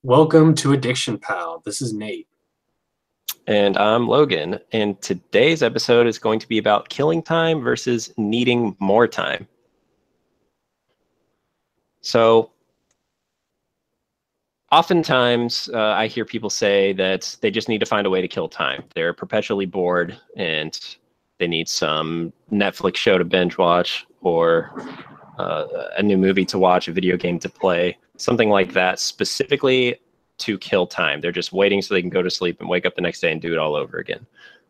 Welcome to Addiction Pal. This is Nate. And I'm Logan. And today's episode is going to be about killing time versus needing more time. So, oftentimes, I hear people say that they just need to find a way to kill time. They're perpetually bored and they need some Netflix show to binge watch or a new movie to watch, a video game to play, something like that, specifically to kill time. They're just waiting so they can go to sleep and wake up the next day and do it all over again.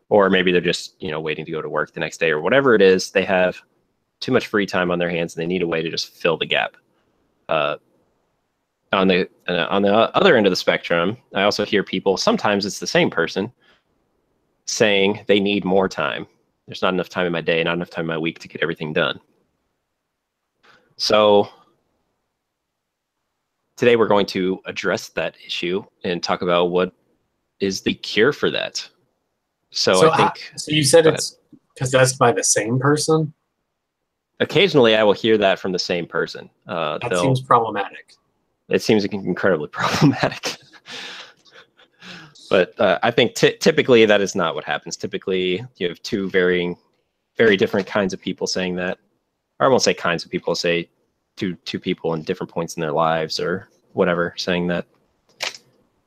Or maybe they're just, waiting to go to work the next day or whatever it is. They have too much free time on their hands and they need a way to just fill the gap. On the other end of the spectrum, I also hear people, sometimes it's the same person, saying they need more time. There's not enough time in my day, not enough time in my week to get everything done. So today we're going to address that issue and talk about what is the cure for that. So I think... So you said it's possessed by the same person? Occasionally I will hear that from the same person. That seems problematic. It seems incredibly problematic. But I think typically that is not what happens. Typically you have two very different kinds of people saying that. Or I won't say kinds of people, say two people in different points in their lives or whatever saying that.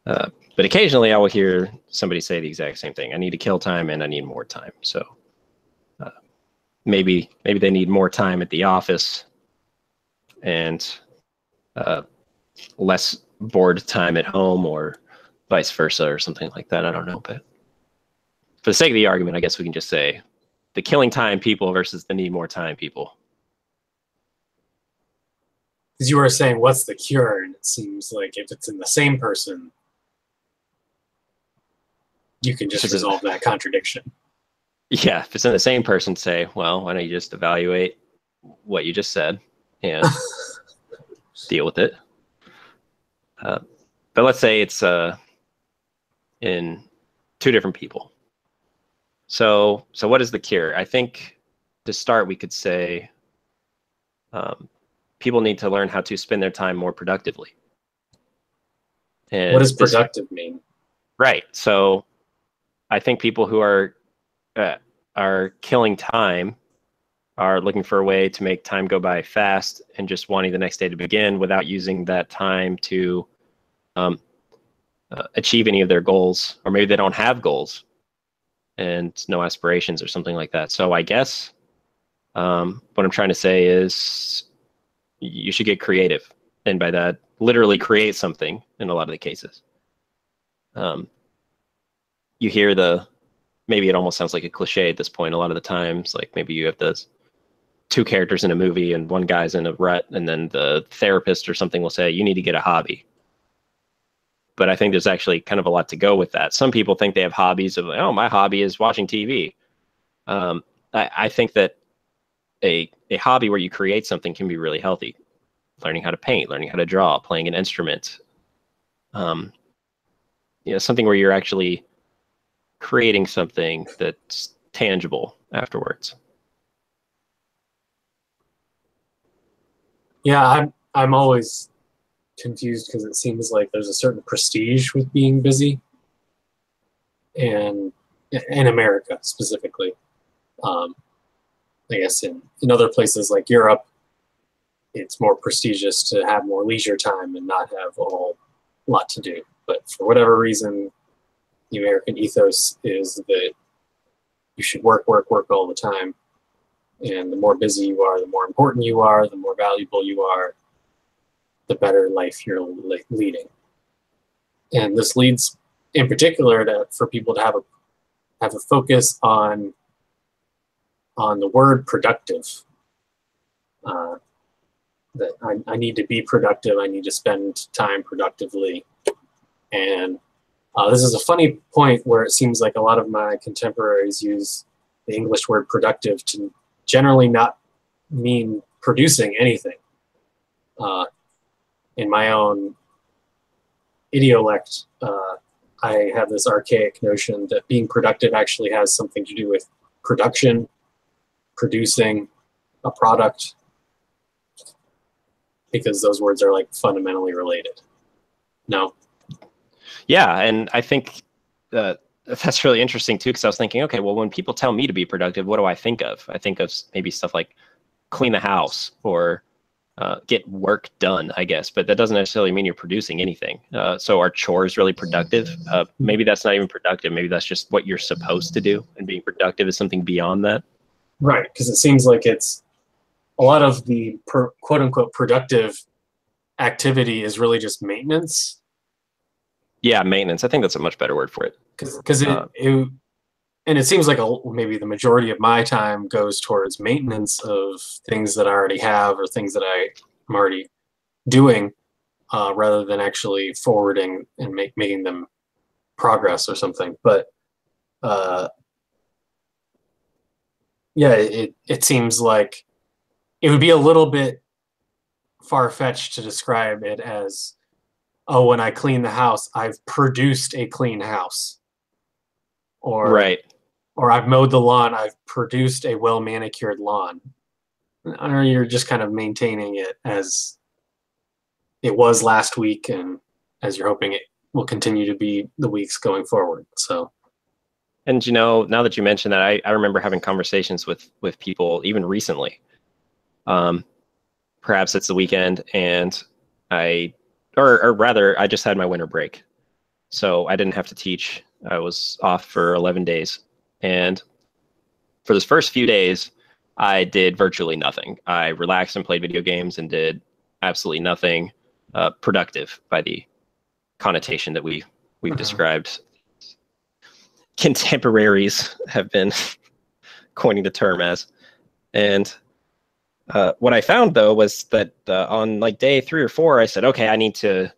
But occasionally I will hear somebody say the exact same thing. I need to kill time and I need more time. So maybe they need more time at the office and less bored time at home or vice versa or something like that. I don't know. But for the sake of the argument, I guess we can just say the killing time people versus the need more time people. Because you were saying, what's the cure? And it seems like if it's in the same person, you can just resolve that contradiction. Yeah, if it's in the same person, say, well, why don't you just evaluate what you just said and deal with it. But let's say it's in two different people. So what is the cure? I think to start, we could say people need to learn how to spend their time more productively. And what does productive mean? Right. So I think people who are killing time are looking for a way to make time go by fast and just wanting the next day to begin without using that time to achieve any of their goals, or maybe they don't have goals and no aspirations or something like that. So I guess what I'm trying to say is you should get creative. And by that, literally create something in a lot of the cases. You hear maybe it almost sounds like a cliche at this point. A lot of the times, like maybe you have those two characters in a movie and one guy's in a rut and then the therapist or something will say, you need to get a hobby. But I think there's actually kind of a lot to go with that. Some people think they have hobbies of, oh, my hobby is watching TV. I think that a hobby where you create something can be really healthy. Learning how to paint, learning how to draw, playing an instrument. Something where you're actually creating something that's tangible afterwards. Yeah, I'm always confused because it seems like there's a certain prestige with being busy, and in America specifically. I guess in other places like Europe, it's more prestigious to have more leisure time and not have a whole lot to do. But for whatever reason, the American ethos is that you should work all the time. And the more busy you are, the more important you are, the more valuable you are, the better life you're leading. And this leads in particular for people to have a focus on the word productive. That I need to be productive. I need to spend time productively. And this is a funny point where it seems like a lot of my contemporaries use the English word productive to generally not mean producing anything. In my own idiolect, I have this archaic notion that being productive actually has something to do with production, producing a product, because those words are like fundamentally related. No? Yeah, and I think that's really interesting too, because I was thinking, okay, well, when people tell me to be productive, what do I think of? I think of maybe stuff like clean the house or get work done, I guess, but that doesn't necessarily mean you're producing anything. So are chores really productive? Maybe that's not even productive. Maybe that's just what you're supposed to do, and being productive is something beyond that. Right, because it seems like it's a lot of the quote unquote productive activity is really just maintenance. Yeah, maintenance. I think that's a much better word for it. Because and it seems like maybe the majority of my time goes towards maintenance of things that I already have or things that I'm already doing, rather than actually forwarding and making them progress or something. But yeah, it seems like it would be a little bit far-fetched to describe it as, oh, when I clean the house, I've produced a clean house. Right. Or I've mowed the lawn, I've produced a well-manicured lawn. Or you're just kind of maintaining it as it was last week and as you're hoping it will continue to be the weeks going forward. So, and you know, now that you mention that, I remember having conversations with people even recently. Perhaps it's the weekend, and or rather, I just had my winter break, so I didn't have to teach. I was off for 11 days, and for those first few days, I did virtually nothing. I relaxed and played video games and did absolutely nothing productive by the connotation that we've described. Contemporaries have been coining the term as. And what I found, though, was that on like day 3 or 4, I said, okay, I need to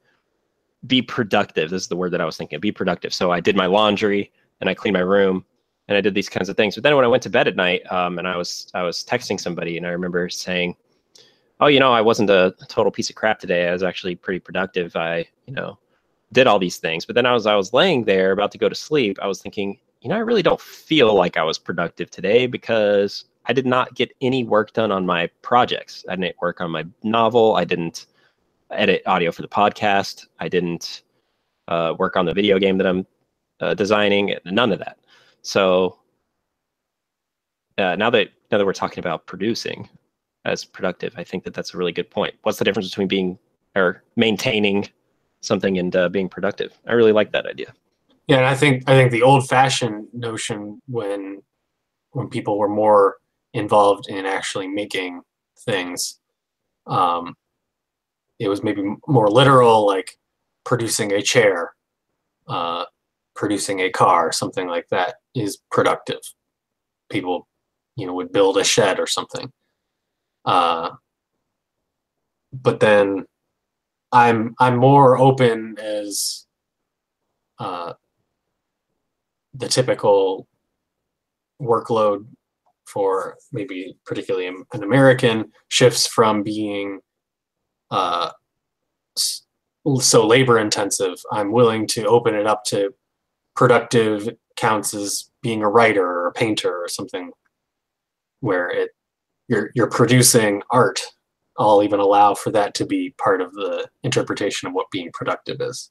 be productive. This is the word that I was thinking, be productive. So I did my laundry and I cleaned my room and I did these kinds of things. But then when I went to bed at night, and I was texting somebody, and I remember saying, oh, you know, I wasn't a total piece of crap today. I was actually pretty productive. I, you know, did all these things. But then I was laying there about to go to sleep, I was thinking, you know, I really don't feel like I was productive today because I did not get any work done on my projects. I didn't work on my novel. I didn't edit audio for the podcast. I didn't work on the video game that I'm designing. None of that. So now that we're talking about producing as productive, I think that that's a really good point. What's the difference between being or maintaining something and being productive? I really like that idea. Yeah, and I think the old-fashioned notion when people were more involved in actually making things, it was maybe more literal, like producing a chair, producing a car, something like that is productive. People, you know, would build a shed or something. But then I'm more open as the typical workload for maybe particularly an American shifts from being so labor intensive. I'm willing to open it up to productive counts as being a writer or a painter or something where you're producing art. I'll even allow for that to be part of the interpretation of what being productive is.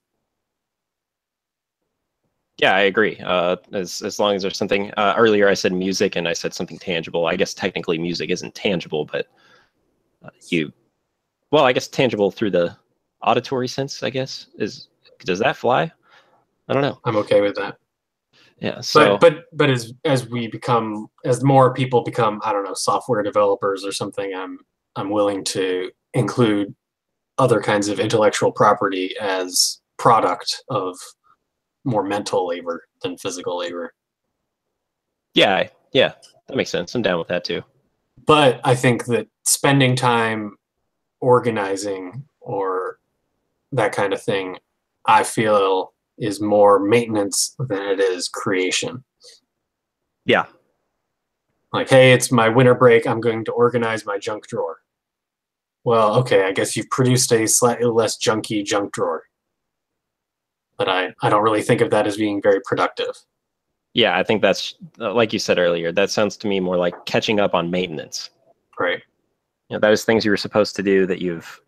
Yeah, I agree. As long as there's something, earlier I said music and I said something tangible. I guess technically music isn't tangible, but I guess tangible through the auditory sense, I guess, does that fly? I don't know. I'm okay with that. Yeah. So, but as more people become, I don't know, software developers or something, I'm willing to include other kinds of intellectual property as product of more mental labor than physical labor. Yeah, that makes sense. I'm down with that too. But I think that spending time organizing or that kind of thing, I feel is more maintenance than it is creation. Yeah. Like, hey, it's my winter break. I'm going to organize my junk drawer. Well, okay, I guess you've produced a slightly less junky junk drawer. But I don't really think of that as being very productive. Yeah, I think that's, like you said earlier, that sounds to me more like catching up on maintenance. Right. You know, those things you were supposed to do that you've,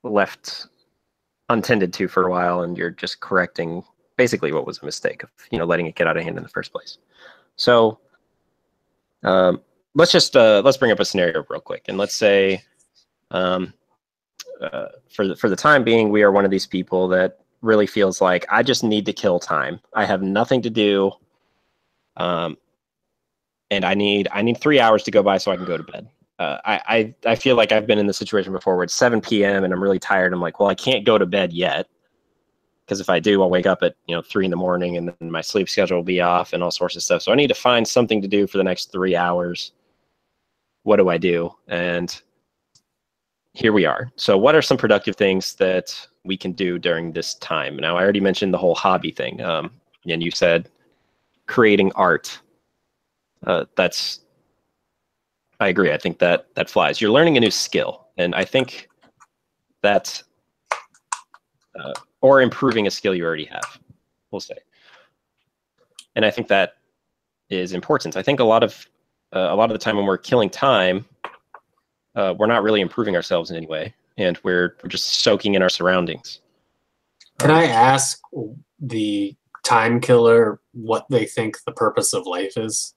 left untended to for a while, and you're just correcting basically what was a mistake of letting it get out of hand in the first place. So let's bring up a scenario real quick, and let's say for the time being, we are one of these people that really feels like I just need to kill time. I have nothing to do, and I need 3 hours to go by so I can go to bed. I feel like I've been in the situation before where it's 7 p.m. and I'm really tired. I'm like, well, I can't go to bed yet, because if I do, I'll wake up at 3 in the morning, and then my sleep schedule will be off and all sorts of stuff. So I need to find something to do for the next 3 hours. What do I do? And here we are. So what are some productive things that we can do during this time? Now, I already mentioned the whole hobby thing. And you said creating art. I agree. I think that flies. You're learning a new skill. And I think that, or improving a skill you already have, we'll say. And I think that is important. I think a lot of the time when we're killing time, we're not really improving ourselves in any way, and we're just soaking in our surroundings. Can I ask the time killer what they think the purpose of life is?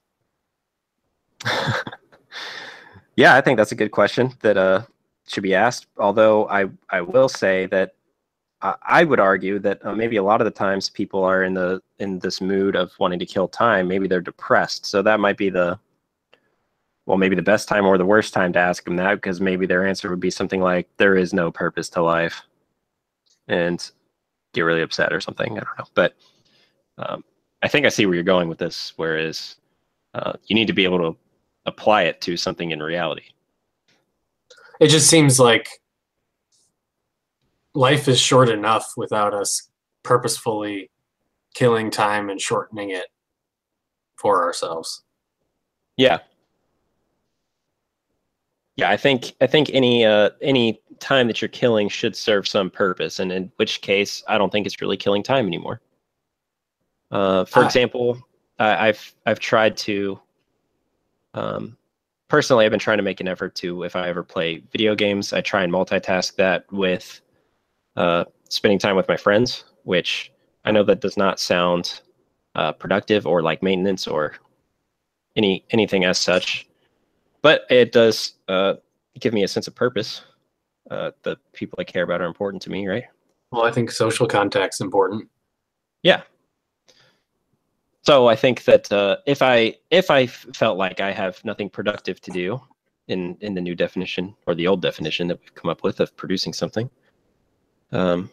Yeah, I think that's a good question that should be asked. Although I will say that I would argue that maybe a lot of the times people are in this mood of wanting to kill time. Maybe they're depressed, so that might be maybe the best time or the worst time to ask them that, because maybe their answer would be something like, there is no purpose to life, and get really upset or something. I don't know. But I think I see where you're going with this, whereas you need to be able to apply it to something in reality. It just seems like life is short enough without us purposefully killing time and shortening it for ourselves. Yeah. Yeah, I think any time that you're killing should serve some purpose, and in which case, I don't think it's really killing time anymore. For example, I've tried to, personally, I've been trying to make an effort to, if I ever play video games, I try and multitask that with spending time with my friends, which I know that does not sound productive or like maintenance or anything as such. But it does give me a sense of purpose. The people I care about are important to me, right? Well, I think social contact's important. Yeah. So I think that if I felt like I have nothing productive to do in the new definition or the old definition that we've come up with of producing something, or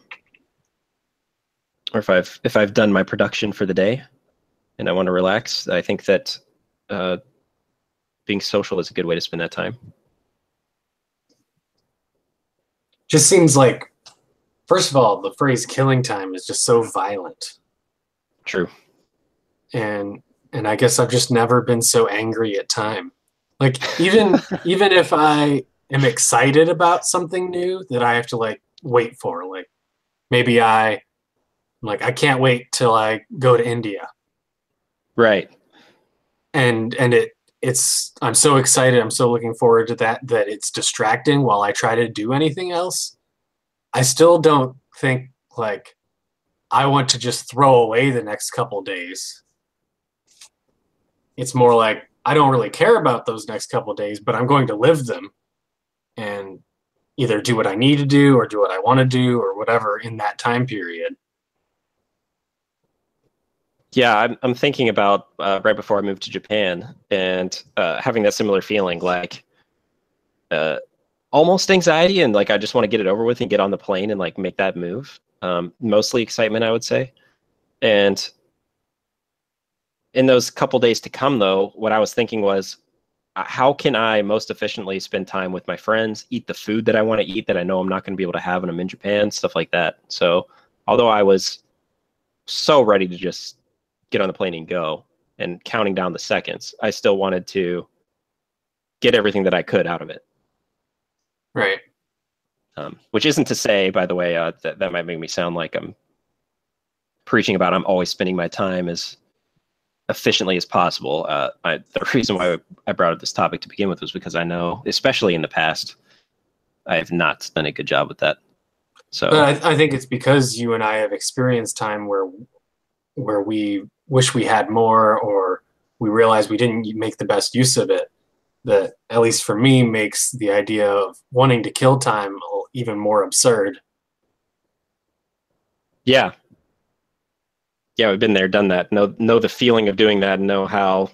if I've done my production for the day and I want to relax, I think that being social is a good way to spend that time. Just seems like, first of all, the phrase killing time is just so violent. True. And I guess I've just never been so angry at time. Like even if I am excited about something new that I have to like wait for, like maybe I can't wait till I go to India. Right. And I'm so excited, I'm so looking forward to that it's distracting while I try to do anything else. I still don't think like I want to just throw away the next couple days. It's more like I don't really care about those next couple days, but I'm going to live them and either do what I need to do or do what I want to do or whatever in that time period. Yeah, I'm thinking about right before I moved to Japan and having that similar feeling, like almost anxiety, and like I just want to get it over with and get on the plane and like make that move. Mostly excitement, I would say. And in those couple days to come, though, what I was thinking was, how can I most efficiently spend time with my friends, eat the food that I want to eat that I know I'm not going to be able to have when I'm in Japan, stuff like that. So although I was so ready to just get on the plane and go and counting down the seconds, I still wanted to get everything that I could out of it. Right. Which isn't to say, by the way, that might make me sound like I'm preaching about I'm always spending my time as efficiently as possible. The reason why I brought up this topic to begin with was because I know, especially in the past, I have not done a good job with that. So But I think it's because you and I have experienced time where we wish we had more, or we realize we didn't make the best use of it, that at least for me makes the idea of wanting to kill time even more absurd. yeah, yeah, we've been there, done that. Know the feeling of doing that, and know how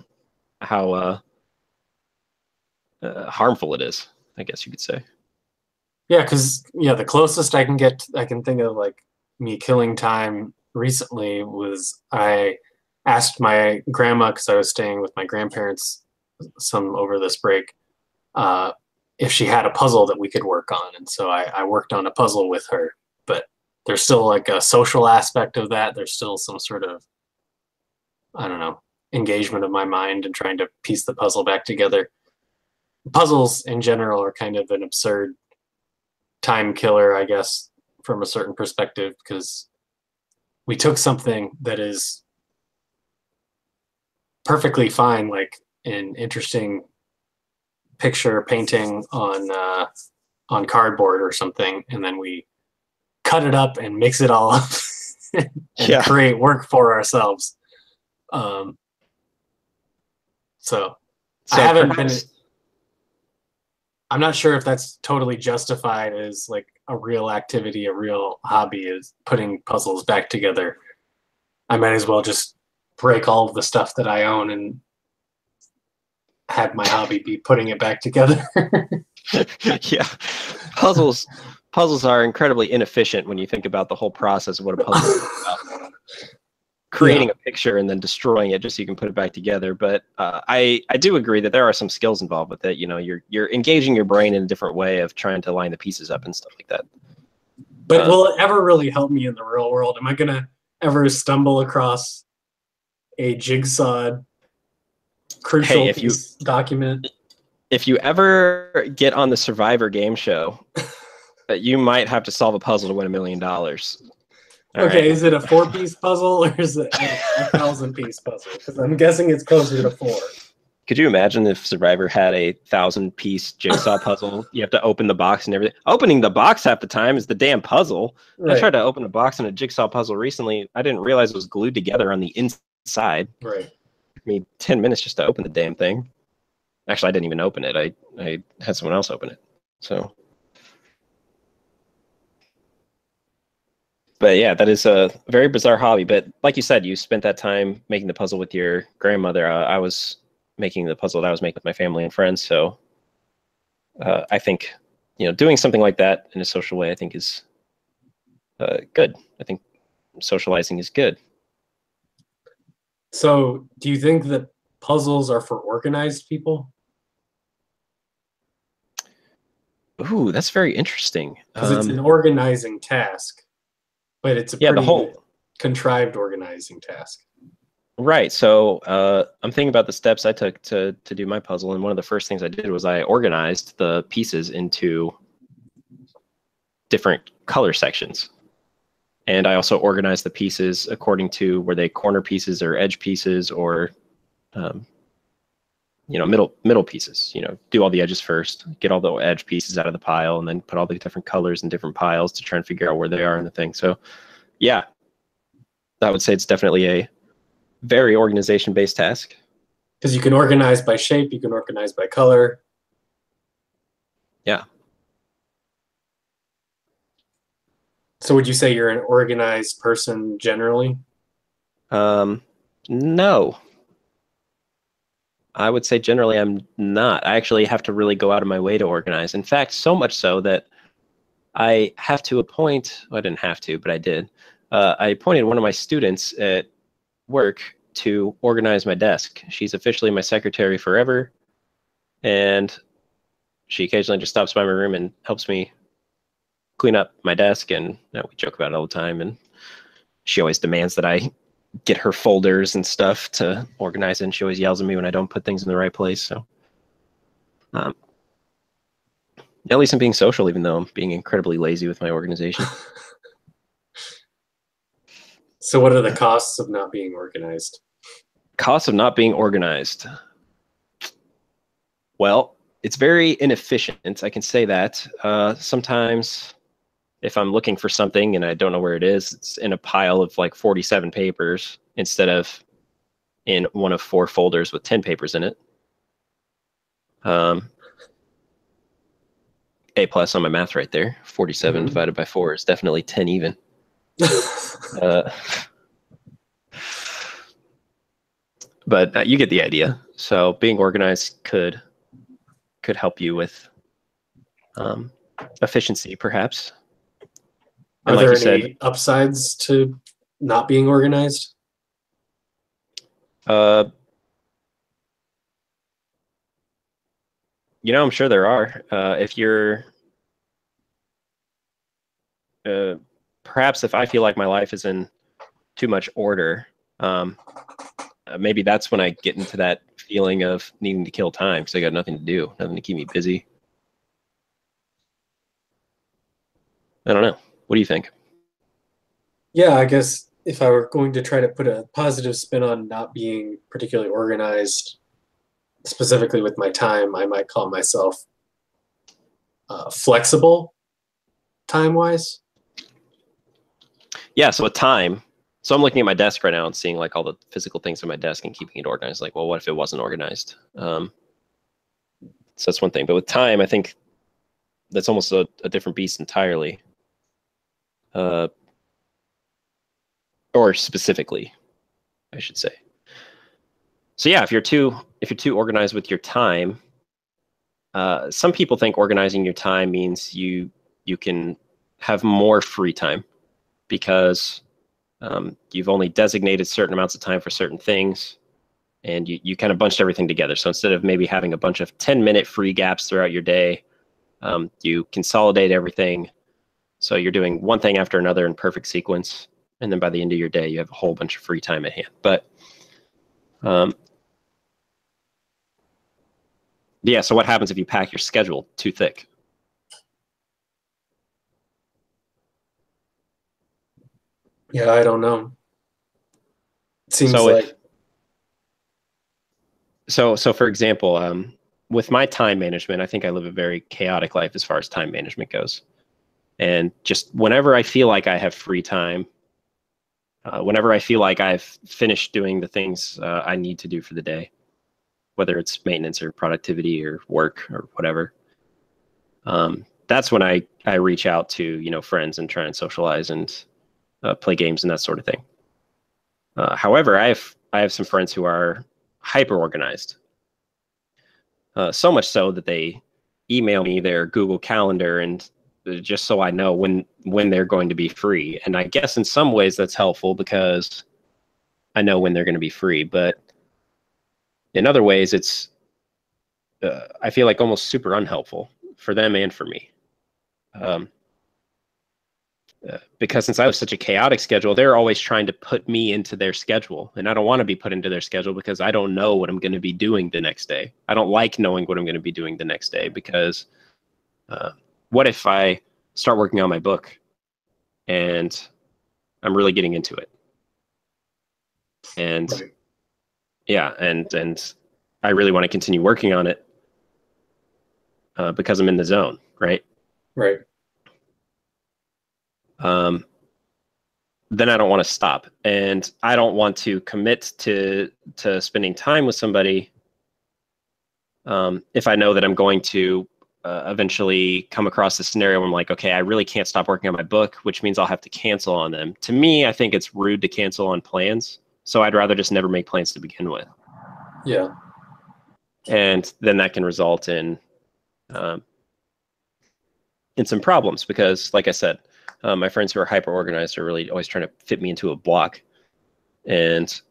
harmful it is, I guess you could say. Yeah, because yeah, the closest I can think of like me killing time recently was I asked my grandma, because I was staying with my grandparents some over this break, uh, if she had a puzzle that we could work on, and so I worked on a puzzle with her. But there's still like a social aspect of that. There's still some sort of, I don't know, engagement of my mind and trying to piece the puzzle back together. Puzzles in general are kind of an absurd time killer, I guess, from a certain perspective, because we took something that is perfectly fine, like an interesting picture painting on cardboard or something, and then we cut it up and mix it all up and Yeah. create work for ourselves. Um, so I haven't been. I'm not sure if that's totally justified as like a real activity, a real hobby, is putting puzzles back together. I might as well just break all of the stuff that I own and have my hobby be putting it back together. Yeah, puzzles are incredibly inefficient when you think about the whole process of what a puzzle is about. Creating a picture and then destroying it just so you can put it back together. But I do agree that there are some skills involved with it. You know, you're engaging your brain in a different way of trying to line the pieces up and stuff like that. But will it ever really help me in the real world? Am I gonna ever stumble across a jigsawed crucial piece document? If you ever get on the Survivor game show, you might have to solve a puzzle to win $1 million. Okay, right. Is it a 4-piece puzzle or is it a 1,000-piece puzzle? Because I'm guessing it's closer to 4. Could you imagine if Survivor had a 1,000-piece jigsaw puzzle? You have to open the box and everything. Opening the box half the time is the damn puzzle. Right. I tried to open a box in a jigsaw puzzle recently. I didn't realize it was glued together on the inside. Right. It took me 10 minutes just to open the damn thing. Actually, I didn't even open it. I had someone else open it. So. But yeah, that is a very bizarre hobby. But like you said, you spent that time making the puzzle with your grandmother. I was making the puzzle that I was making with my family and friends. So I think, doing something like that in a social way, I think is good. I think socializing is good. So do you think that puzzles are for organized people? Ooh, that's very interesting. Because it's an organizing task. But it's a pretty contrived organizing task. Right. So I'm thinking about the steps I took to do my puzzle. And one of the first things I did was I organized the pieces into different color sections. And I also organized the pieces according to were they corner pieces or edge pieces or, middle pieces. Do all the edges first, get all the edge pieces out of the pile, and then put all the different colors in different piles to try and figure out where they are in the thing. So, yeah, I would say it's definitely a very organization-based task. Because you can organize by shape, you can organize by color. Yeah. So would you say you're an organized person generally? No. I would say generally I'm not. I actually have to really go out of my way to organize. In fact, so much so that I have to appoint, well, I didn't have to, but I did. I appointed one of my students at work to organize my desk. She's officially my secretary forever. And she occasionally just stops by my room and helps me clean up my desk. And we joke about it all the time. And she always demands that I get her folders and stuff to organize it. And she always yells at me when I don't put things in the right place. So at least I'm being social, even though I'm being incredibly lazy with my organization. So what are the costs of not being organized? Costs of not being organized. Well, it's very inefficient. I can say that. Sometimes if I'm looking for something and I don't know where it is, it's in a pile of like 47 papers instead of in one of 4 folders with 10 papers in it. A plus on my math right there. 47 divided by 4 is definitely 10 even. But you get the idea. So being organized could help you with efficiency, perhaps. And Are there any upsides to not being organized? I'm sure there are. If you're, perhaps if I feel like my life is in too much order, maybe that's when I get into that feeling of needing to kill time because I got nothing to do, nothing to keep me busy. I don't know. What do you think? Yeah, I guess if I were going to try to put a positive spin on not being particularly organized, specifically with my time, I might call myself flexible time-wise. Yeah, so with time, so I'm looking at my desk right now and seeing like all the physical things on my desk and keeping it organized. Like, well, what if it wasn't organized? So that's one thing. But with time, I think that's almost a different beast entirely. Or specifically, I should say. So yeah, if you're too organized with your time, some people think organizing your time means you can have more free time because you've only designated certain amounts of time for certain things, and you kind of bunched everything together. So instead of maybe having a bunch of 10-minute free gaps throughout your day, you consolidate everything. So you're doing one thing after another in perfect sequence. And then by the end of your day, you have a whole bunch of free time at hand. But yeah, so what happens if you pack your schedule too thick? Yeah, I don't know. It seems So for example, with my time management, I think I live a very chaotic life as far as time management goes. And just whenever I feel like I have free time, whenever I feel like I've finished doing the things I need to do for the day, whether it's maintenance or productivity or work or whatever, that's when I reach out to friends and try and socialize and play games and that sort of thing. However, I have some friends who are hyper organized, so much so that they email me their Google Calendar and just so I know when they're going to be free. And I guess in some ways that's helpful because I know when they're going to be free. But in other ways, it's I feel like almost super unhelpful for them and for me. Because since I have such a chaotic schedule, they're always trying to put me into their schedule. And I don't want to be put into their schedule because I don't know what I'm going to be doing the next day. I don't like knowing what I'm going to be doing the next day because what if I start working on my book and I'm really getting into it? And right. Yeah, and I really want to continue working on it because I'm in the zone, right? Right. Then I don't want to stop, and I don't want to commit to spending time with somebody if I know that I'm going to eventually come across the scenario where I'm like, okay, I really can't stop working on my book, which means I'll have to cancel on them. To me, I think it's rude to cancel on plans, so I'd rather just never make plans to begin with. Yeah. And then that can result in some problems because, like I said, my friends who are hyper organized are really always trying to fit me into a block, and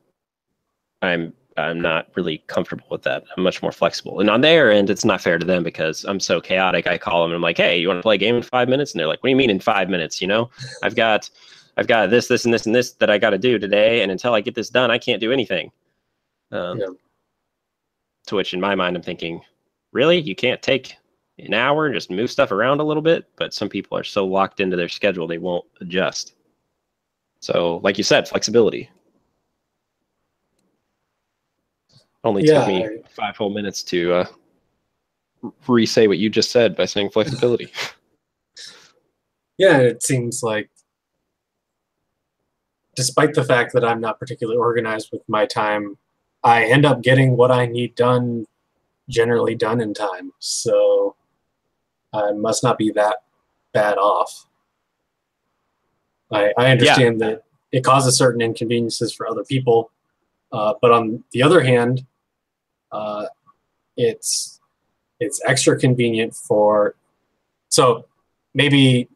I'm not really comfortable with that. I'm much more flexible, and on their end, it's not fair to them because I'm so chaotic. I call them and I'm like, "Hey, you want to play a game in 5 minutes?" And they're like, "What do you mean in 5 minutes? You know, I've got this, this, and this, and this that I got to do today, and until I get this done, I can't do anything." Yeah. To which, in my mind, I'm thinking, really, you can't take an hour and just move stuff around a little bit? But some people are so locked into their schedule they won't adjust. So like you said, flexibility. Only took me 5 whole minutes to re-say what you just said by saying flexibility. Yeah, it seems like despite the fact that I'm not particularly organized with my time, I end up getting what I need done generally done in time. So I must not be that bad off. I Yeah, understand that it causes certain inconveniences for other people, but on the other hand, uh, it's it's extra convenient for. So maybe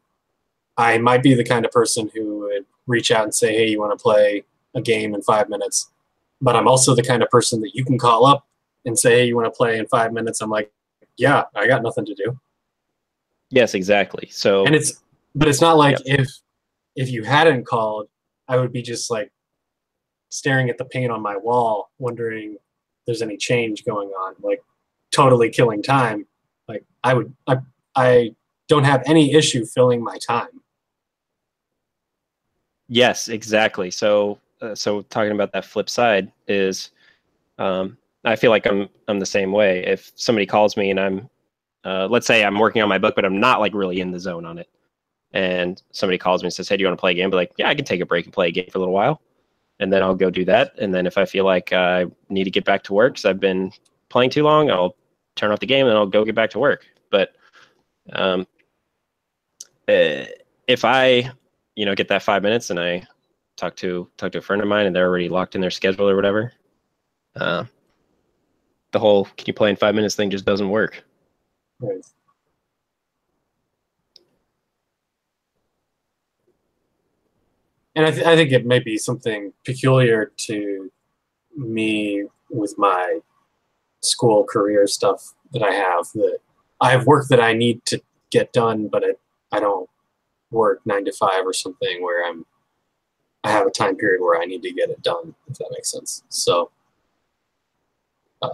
I might be the kind of person who would reach out and say, "Hey, you want to play a game in 5 minutes?" But I'm also the kind of person that you can call up and say, "Hey, you want to play in 5 minutes?" I'm like, "Yeah, I got nothing to do." yes, exactly. And So, but it's not like yep. if you hadn't called, I would be just like staring at the paint on my wall, wondering if there's any change going on, like totally killing time. Like I don't have any issue filling my time. Yes, exactly. So, so talking about that flip side is, I feel like I'm the same way. If somebody calls me and I'm, let's say I'm working on my book, but I'm not like really in the zone on it, and somebody calls me and says, "Hey, do you want to play a game?" But like, yeah, I can take a break and play a game for a little while, and then I'll go do that. And then if I feel like I need to get back to work because I've been playing too long, I'll turn off the game and I'll go get back to work. But um, if I, get that 5 minutes and I talk to a friend of mine and they're already locked in their schedule or whatever, uh, the whole "can you play in 5 minutes" thing just doesn't work. Right. And I think it may be something peculiar to me with my school career stuff that I have, that I have work that I need to get done, but I don't work 9 to 5 or something where I have a time period where I need to get it done, if that makes sense. So, uh,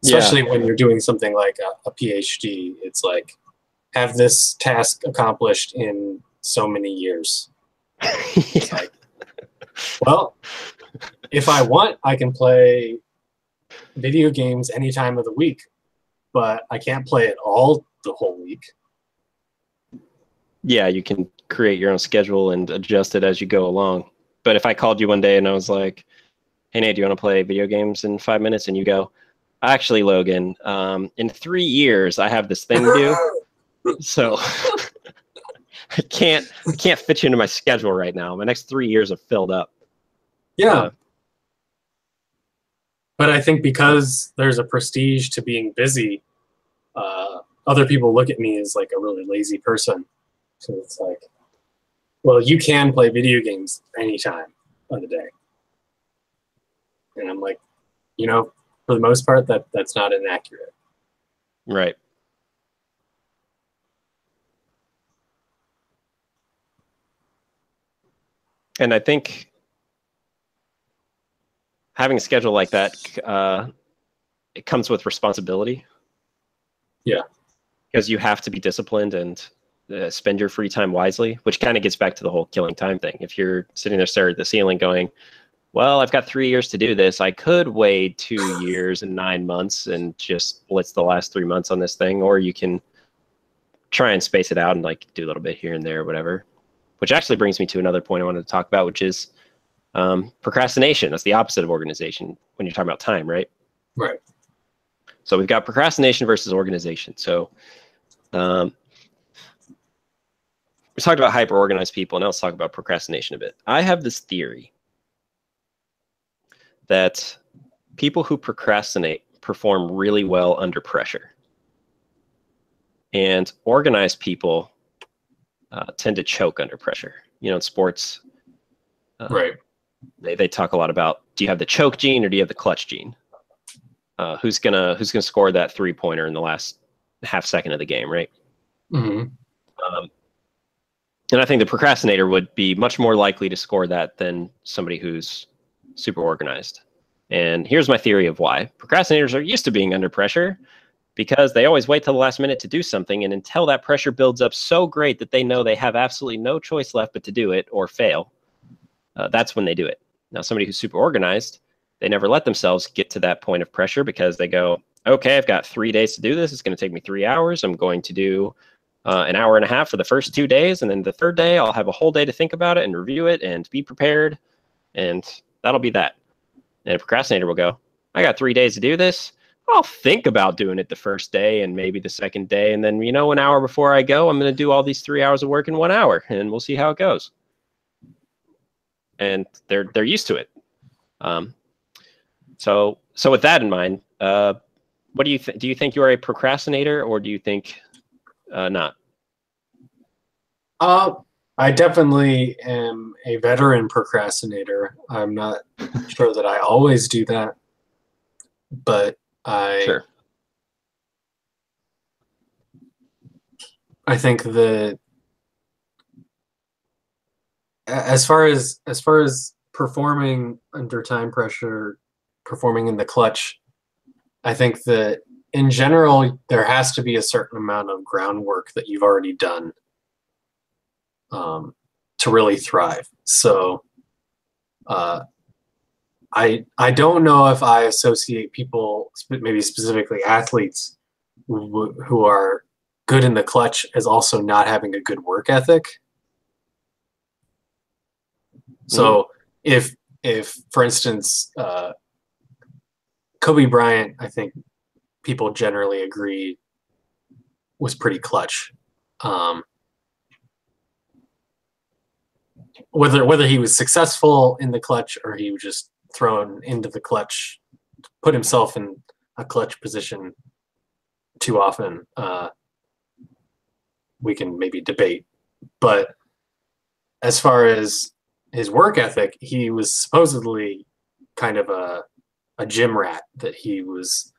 Yeah. especially when you're doing something like a PhD, it's like have this task accomplished in so many years. It's Yeah. like, well, if I want, I can play video games any time of the week, but I can't play it all the whole week. Yeah, you can create your own schedule and adjust it as you go along. But if I called you one day and I was like, "Hey Nate, do you want to play video games in 5 minutes?" and you go, "Actually, Logan, in 3 years I have this thing to do, so I can't fit you into my schedule right now. My next 3 years are filled up." Yeah, Uh, but I think because there's a prestige to being busy, other people look at me as like a really lazy person. So it's like, well, you can play video games anytime of the day, and I'm like, for the most part, that's not inaccurate. right. And I think having a schedule like that, it comes with responsibility. Yeah. Because you have to be disciplined and spend your free time wisely, which kind of gets back to the whole killing time thing. If you're sitting there staring at the ceiling going, "Well, I've got 3 years to do this. I could wait 2 years and 9 months and just blitz the last 3 months on this thing," or you can try and space it out and like do a little bit here and there, or whatever. Which actually brings me to another point I wanted to talk about, which is procrastination. That's the opposite of organization when you're talking about time, right? Right. So we've got procrastination versus organization. So um, we talked about hyper organized people. Now let's talk about procrastination a bit. I have this theory that people who procrastinate perform really well under pressure. And organized people tend to choke under pressure. In sports, Right. they talk a lot about, do you have the choke gene or do you have the clutch gene? Who's gonna score that 3-pointer in the last half second of the game, right? Mm-hmm. And I think the procrastinator would be much more likely to score that than somebody who's super organized. And here's my theory of why. Procrastinators are used to being under pressure because they always wait till the last minute to do something. And until that pressure builds up so great that they know they have absolutely no choice left but to do it or fail, that's when they do it. Now, somebody who's super organized, they never let themselves get to that point of pressure because they go, "Okay, I've got 3 days to do this. It's going to take me 3 hours. I'm going to do an hour and a half for the first 2 days, and then the third day I'll have a whole day to think about it and review it and be prepared, and that'll be that. And a procrastinator will go, I got 3 days to do this. I'll think about doing it the first day and maybe the second day, and then an hour before I go, I'm going to do all these 3 hours of work in 1 hour, and we'll see how it goes. And they're used to it. So with that in mind, what do you think? Do you think you are a procrastinator, or do you think not? I definitely am a veteran procrastinator. I'm not sure that I always do that, but Sure. I think that as far as performing under time pressure, performing in the clutch, I think that in general there has to be a certain amount of groundwork that you've already done to really thrive. So I don't know if I associate people, maybe specifically athletes, who are good in the clutch as also not having a good work ethic. So if for instance, Kobe Bryant, I think people generally agree was pretty clutch. Whether he was successful in the clutch or he was just thrown into the clutch, put himself in a clutch position too often, we can maybe debate. But as far as his work ethic, he was supposedly kind of a gym rat, that he was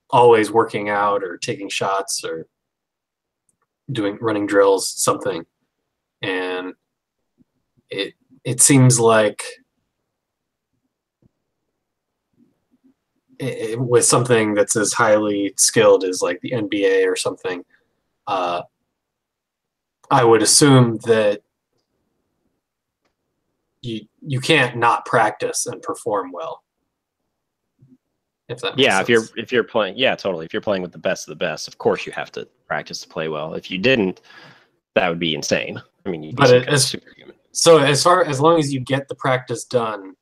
always working out or taking shots or running drills, something. And it seems like with something that's as highly skilled as like the NBA or something, I would assume that you can't not practice and perform well. If that makes sense. if you're playing, totally. If you're playing with the best of the best, of course you have to practice to play well. If you didn't, that would be insane. I mean, you'd be superhuman. So as long as you get the practice done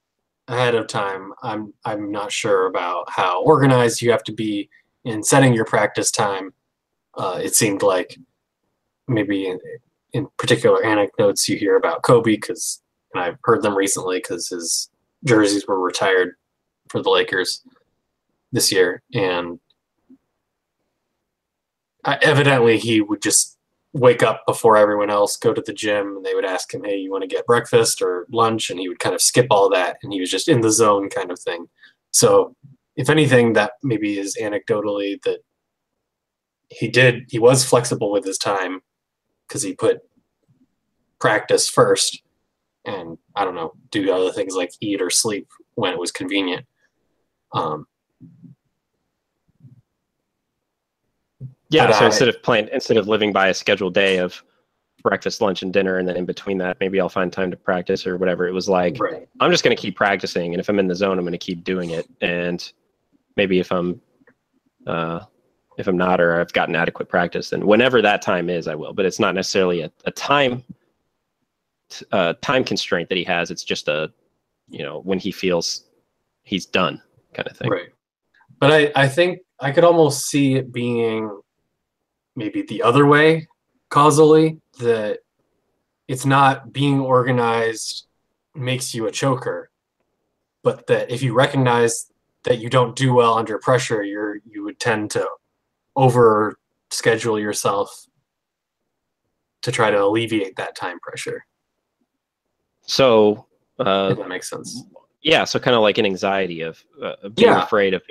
ahead of time, I'm not sure about how organized you have to be in setting your practice time. It seemed like maybe in particular anecdotes you hear about Kobe, and I've heard them recently because his jerseys were retired for the Lakers this year, and evidently he would just wake up before everyone else, go to the gym, and they would ask him, hey, you want to get breakfast or lunch? And he would kind of skip all that, and he was just in the zone kind of thing. So if anything, that maybe is anecdotally that he was flexible with his time because he put practice first, and I don't know, do other things like eat or sleep when it was convenient. So instead of living by a scheduled day of breakfast, lunch, and dinner, and then in between that, maybe I'll find time to practice or whatever. It was like, right, I'm just going to keep practicing, and if I'm in the zone, I'm going to keep doing it. And maybe if I'm not, or I've gotten adequate practice, then whenever that time is, I will. But it's not necessarily a time constraint that he has. It's just when he feels he's done kind of thing. Right. But I think I could almost see it being maybe the other way causally, that it's not being organized makes you a choker, but that if you recognize that you don't do well under pressure, you would tend to over schedule yourself to try to alleviate that time pressure. So if that makes sense. Yeah, so kind of like an anxiety of being afraid of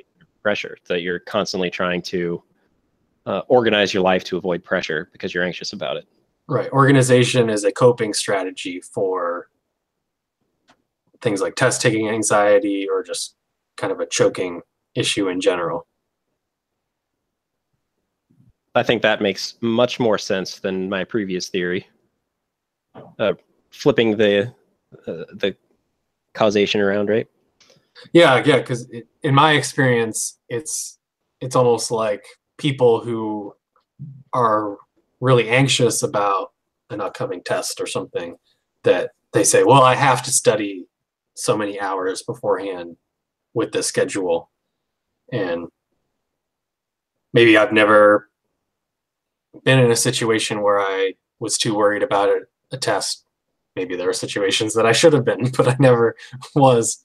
pressure, that you're constantly trying to organize your life to avoid pressure because you're anxious about it. Right. Organization is a coping strategy for things like test taking anxiety or just kind of a choking issue in general. I think that makes much more sense than my previous theory. Flipping the causation around, right? Yeah, because in my experience, it's almost like people who are really anxious about an upcoming test or something, that they say, well, I have to study so many hours beforehand with this schedule. And maybe I've never been in a situation where I was too worried about a test. Maybe there were situations that I should have been, but I never was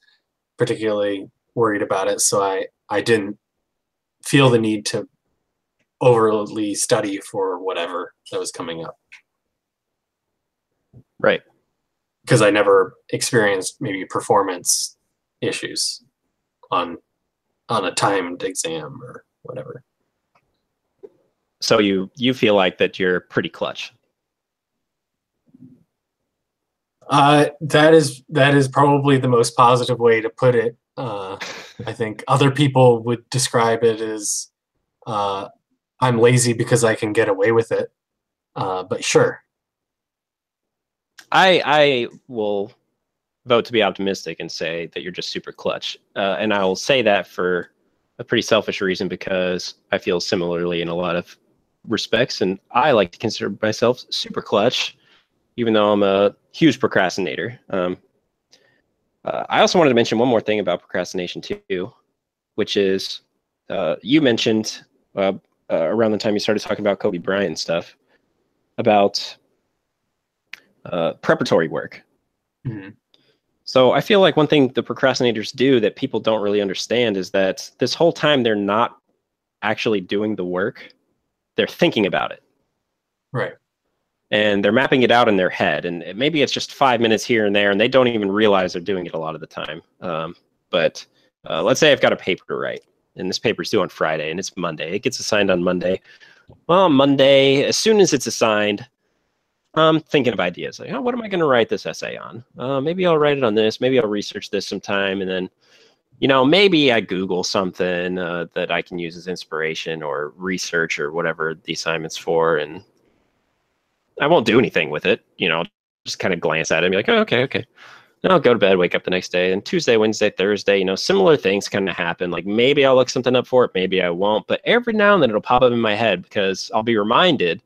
particularly worried about it. So I didn't feel the need to overly study for whatever that was coming up. Right. Because I never experienced maybe performance issues on a timed exam or whatever. So you feel like that you're pretty clutch. That is probably the most positive way to put it. I think other people would describe it as I'm lazy because I can get away with it. But sure. I will vote to be optimistic and say that you're just super clutch. And I will say that for a pretty selfish reason, because I feel similarly in a lot of respects. And I like to consider myself super clutch, even though I'm a huge procrastinator. I also wanted to mention one more thing about procrastination too, which is you mentioned around the time you started talking about Kobe Bryant stuff, about preparatory work. Mm-hmm. So I feel like one thing the procrastinators do that people don't really understand is that this whole time they're not actually doing the work. They're thinking about it. Right. And they're mapping it out in their head. And maybe it's just 5 minutes here and there, and they don't even realize they're doing it a lot of the time. But let's say I've got a paper to write, and this paper's due on Friday, and it's Monday. It gets assigned on Monday. Well, Monday, as soon as it's assigned, I'm thinking of ideas. Like, oh, what am I going to write this essay on? Maybe I'll write it on this. Maybe I'll research this sometime. And then, maybe I Google something that I can use as inspiration or research or whatever the assignment's for. And I won't do anything with it. Just kind of glance at it and be like, oh, okay. Then I'll go to bed, wake up the next day. And Tuesday, Wednesday, Thursday, similar things kind of happen. Like maybe I'll look something up for it. Maybe I won't. But every now and then it'll pop up in my head because I'll be reminded,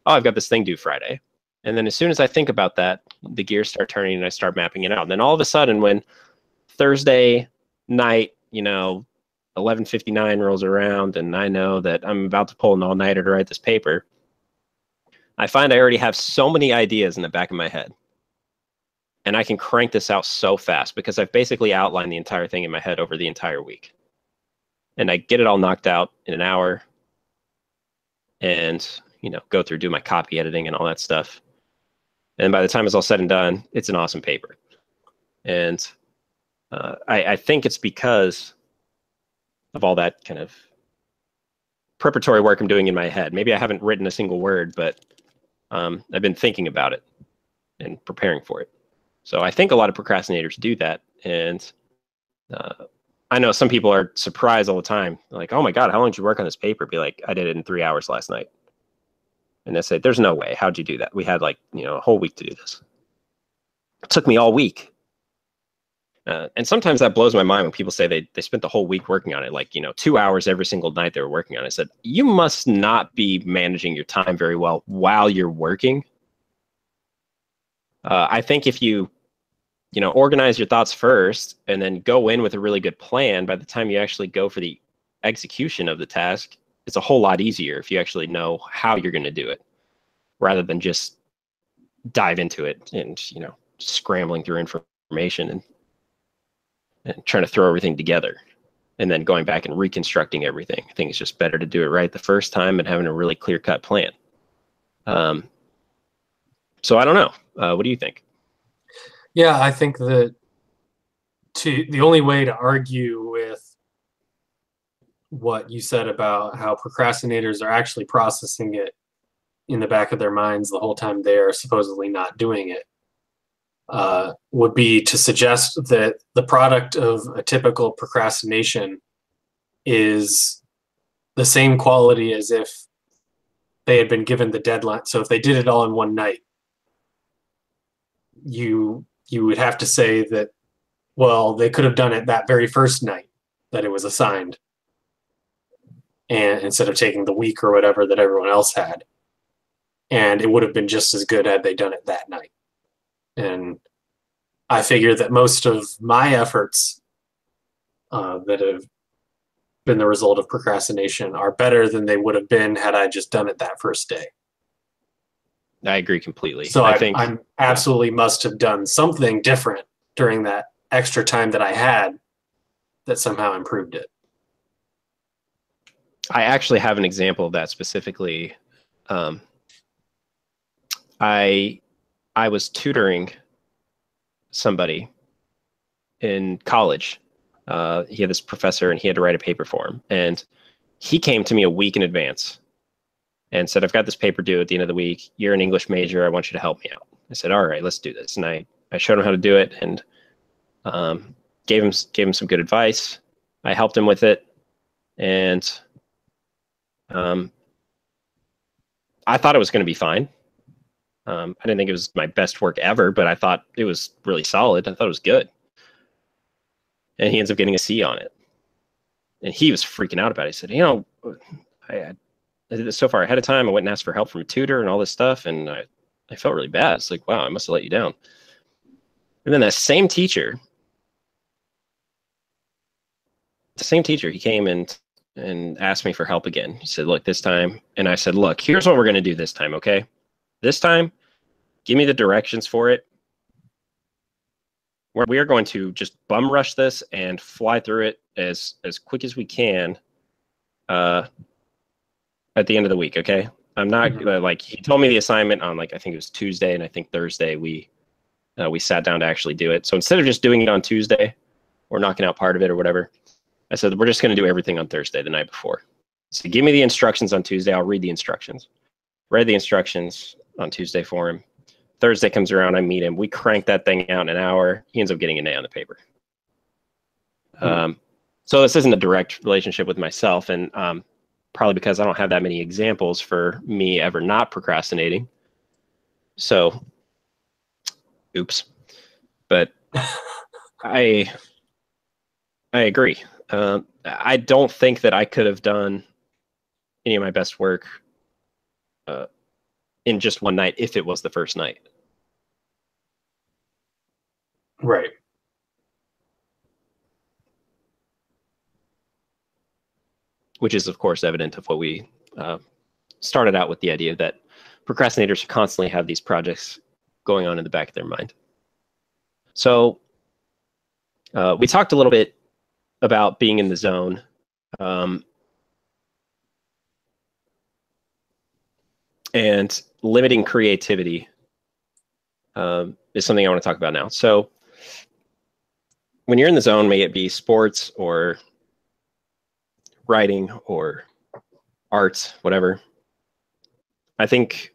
oh, I've got this thing due Friday. And then as soon as I think about that, the gears start turning and I start mapping it out. And then all of a sudden, when Thursday night, 11:59 rolls around and I know that I'm about to pull an all-nighter to write this paper, I find I already have so many ideas in the back of my head. And I can crank this out so fast because I've basically outlined the entire thing in my head over the entire week. And I get it all knocked out in an hour and, go through, do my copy editing and all that stuff. And by the time it's all said and done, it's an awesome paper. And I think it's because of all that kind of preparatory work I'm doing in my head. Maybe I haven't written a single word, but I've been thinking about it and preparing for it. So I think a lot of procrastinators do that. And I know some people are surprised all the time. Like, oh my God, how long did you work on this paper? Be like, I did it in 3 hours last night. And they say, there's no way. How'd you do that? We had a whole week to do this. It took me all week. And sometimes that blows my mind when people say they spent the whole week working on it, 2 hours every single night they were working on it. I said, you must not be managing your time very well while you're working. I think if you, organize your thoughts first and then go in with a really good plan, by the time you actually go for the execution of the task, it's a whole lot easier if you actually know how you're going to do it rather than just dive into it and, scrambling through information and trying to throw everything together and then going back and reconstructing everything. I think it's just better to do it right the first time and having a really clear-cut plan. So I don't know. What do you think? Yeah, I think that the only way to argue with what you said about how procrastinators are actually processing it in the back of their minds the whole time they're supposedly not doing it would be to suggest that the product of a typical procrastination is the same quality as if they had been given the deadline. So if they did it all in one night, you would have to say that, well, they could have done it that very first night that it was assigned, and instead of taking the week or whatever that everyone else had. and it would have been just as good had they done it that night. And I figure that most of my efforts that have been the result of procrastination are better than they would have been had I just done it that first day. I agree completely. So I think I absolutely must have done something different during that extra time that I had that somehow improved it. I actually have an example of that specifically. I was tutoring somebody in college. He had this professor and he had to write a paper for him. And he came to me a week in advance and said, I've got this paper due at the end of the week. You're an English major. I want you to help me out. I said, all right, let's do this. And I showed him how to do it and gave him some good advice. I helped him with it. And I thought it was going to be fine. I didn't think it was my best work ever, but I thought it was really solid. I thought it was good. And he ends up getting a C on it. And he was freaking out about it. He said, I did this so far ahead of time. I went and asked for help from a tutor and all this stuff. And I felt really bad. It's like, wow, I must have let you down. And then that same teacher, he came and asked me for help again. He said, look, this time. And I said, look, here's what we're going to do this time, okay? This time, give me the directions for it. We are going to just bum rush this and fly through it as quick as we can at the end of the week, okay? I'm not like, he told me the assignment on I think it was Tuesday, and I think Thursday we sat down to actually do it. So instead of just doing it on Tuesday or knocking out part of it or whatever, I said, we're just going to do everything on Thursday, the night before. So give me the instructions on Tuesday. I'll read the instructions. Read the instructions on Tuesday for him. Thursday comes around, I meet him. We crank that thing out in an hour. He ends up getting an A on the paper. So this isn't a direct relationship with myself, and probably because I don't have that many examples for me ever not procrastinating. So, oops. But I agree. I don't think that I could have done any of my best work in just one night if it was the first night. Right. Which is, of course, evident of what we started out with, the idea that procrastinators constantly have these projects going on in the back of their mind. So we talked a little bit about being in the zone. And limiting creativity is something I want to talk about now. So when you're in the zone, may it be sports or writing or art, whatever, I think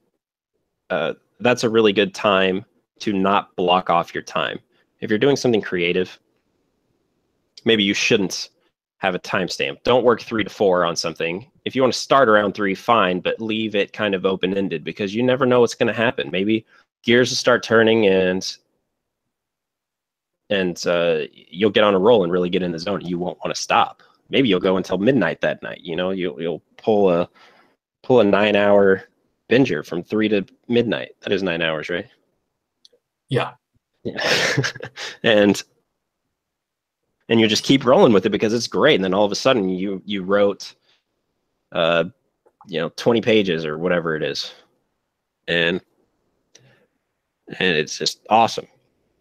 that's a really good time to not block off your time. If you're doing something creative, maybe you shouldn't have a timestamp. Don't work 3 to 4 on something. If you want to start around 3, fine, but leave it kind of open-ended because you never know what's going to happen. Maybe gears will start turning and you'll get on a roll and really get in the zone. You won't want to stop. Maybe you'll go until midnight that night. You'll pull a 9-hour binger from 3 to midnight. That is 9 hours, right? Yeah. and you just keep rolling with it because it's great. And then all of a sudden you wrote, 20 pages or whatever it is. And it's just awesome.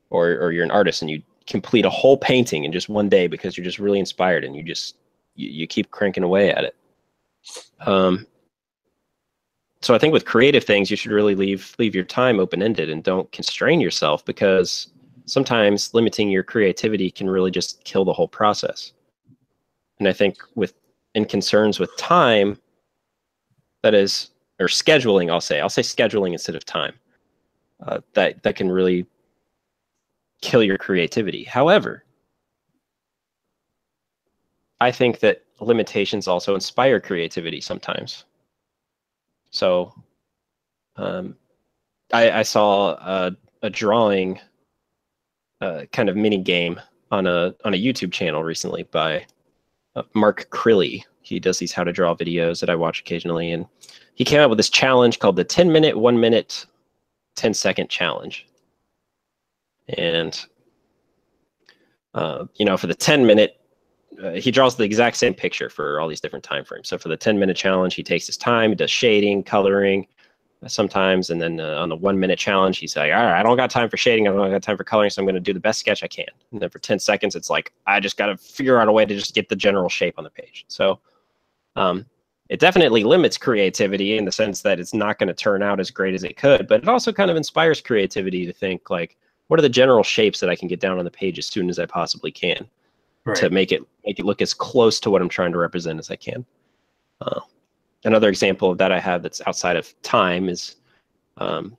Or you're an artist and you complete a whole painting in just one day because you're just really inspired and you keep cranking away at it. So I think with creative things, you should really leave your time open-ended and don't constrain yourself, because sometimes limiting your creativity can really just kill the whole process. And I think in concerns with time, that is, or scheduling, I'll say scheduling instead of time, that can really kill your creativity. However, I think that limitations also inspire creativity sometimes. So I saw a drawing kind of mini game on a YouTube channel recently by Mark Crilly. He does these how to draw videos that I watch occasionally, and he came out with this challenge called the 10-minute, 1 minute, 10-second challenge. And for the 10-minute, he draws the exact same picture for all these different time frames. So for the 10-minute challenge, he takes his time, he does shading, coloring sometimes, and then on the 1 minute challenge, he's like, all right, I don't got time for shading, I don't got time for coloring, so I'm going to do the best sketch I can. And then for 10 seconds, it's like, I just got to figure out a way to just get the general shape on the page. So it definitely limits creativity in the sense that it's not going to turn out as great as it could, but it also kind of inspires creativity to think like, what are the general shapes that I can get down on the page as soon as I possibly can, right, to make it look as close to what I'm trying to represent as I can. Another example of that I have that's outside of time is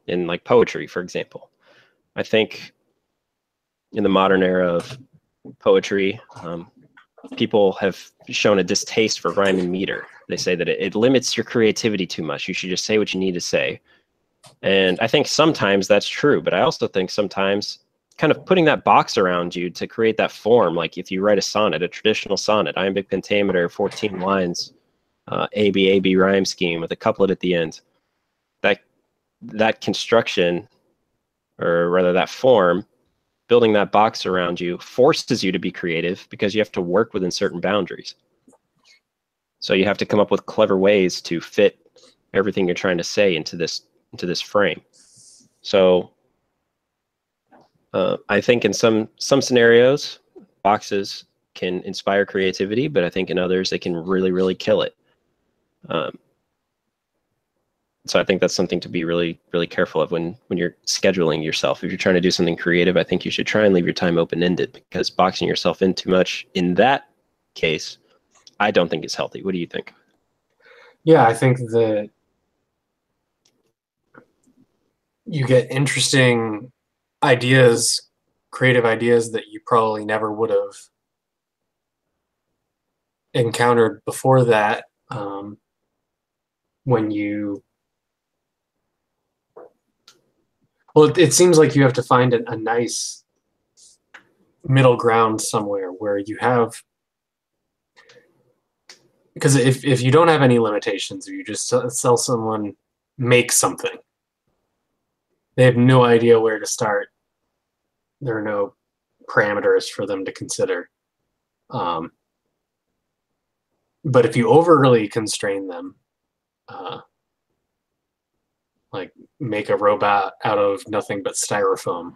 in like poetry, for example. I think in the modern era of poetry, people have shown a distaste for rhyme and meter. They say that it limits your creativity too much. You should just say what you need to say. And I think sometimes that's true, but I also think sometimes kind of putting that box around you to create that form, like if you write a sonnet, a traditional sonnet, iambic pentameter, 14 lines, A-B rhyme scheme with a couplet at the end, that construction, or rather that form, building that box around you forces you to be creative because you have to work within certain boundaries. So you have to come up with clever ways to fit everything you're trying to say into this frame. So I think in some scenarios, boxes can inspire creativity, but I think in others they can really, really kill it. So I think that's something to be really, really careful of when you're scheduling yourself. If you're trying to do something creative, I think you should try and leave your time open-ended, because boxing yourself in too much in that case, I don't think is healthy. What do you think? Yeah, I think that you get interesting ideas, creative ideas that you probably never would have encountered before that, when you, well, it seems like you have to find a nice middle ground somewhere where you have, because if you don't have any limitations, or you just sell someone make something, they have no idea where to start. There are no parameters for them to consider. But if you overly constrain them, like make a robot out of nothing but styrofoam,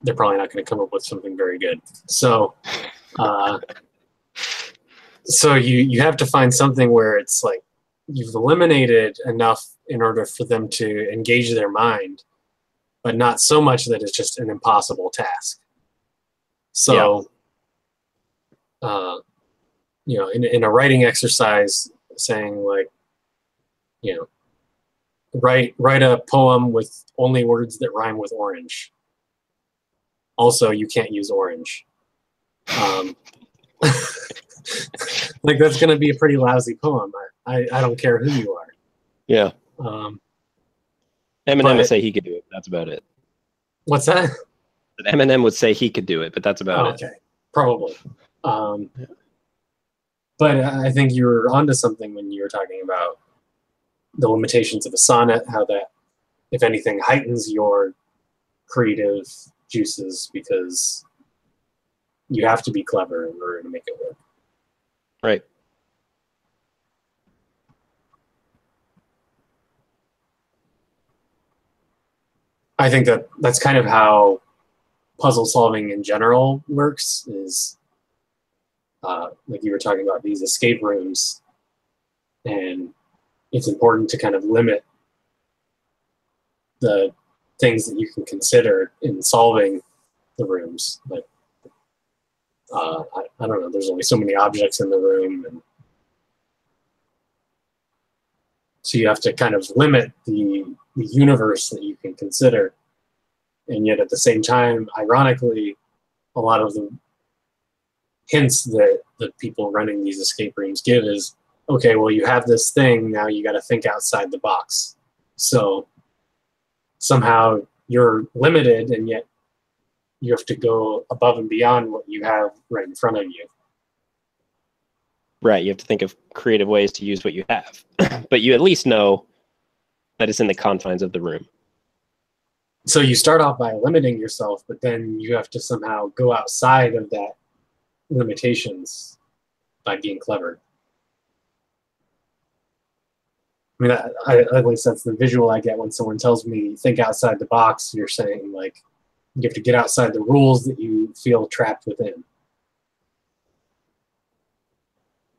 they're probably not going to come up with something very good. So, so you have to find something where it's like you've eliminated enough in order for them to engage their mind, but not so much that it's just an impossible task. So, yeah. In a writing exercise, saying like, write a poem with only words that rhyme with orange. Also, you can't use orange. Like, that's going to be a pretty lousy poem. I don't care who you are. Yeah. Eminem would say he could do it. That's about it. What's that? Eminem would say he could do it, but that's about it. Okay, probably. But I think you were onto something when you were talking about the limitations of a sonnet, how that, if anything, heightens your creative juices because you have to be clever in order to make it work. Right. I think that's kind of how puzzle solving in general works, is like you were talking about these escape rooms, and it's important to kind of limit the things that you can consider in solving the rooms. Like, I don't know, there's only so many objects in the room, and so you have to kind of limit the universe that you can consider. And yet at the same time, ironically, a lot of the hints that the people running these escape rooms give is, okay, well, you have this thing, now you got to think outside the box. So somehow you're limited, and yet you have to go above and beyond what you have right in front of you. Right. You have to think of creative ways to use what you have, but you at least know that it's in the confines of the room. So you start off by limiting yourself, but then you have to somehow go outside of that limitations by being clever. I mean, at least that's the visual I get when someone tells me think outside the box. You're saying like you have to get outside the rules that you feel trapped within.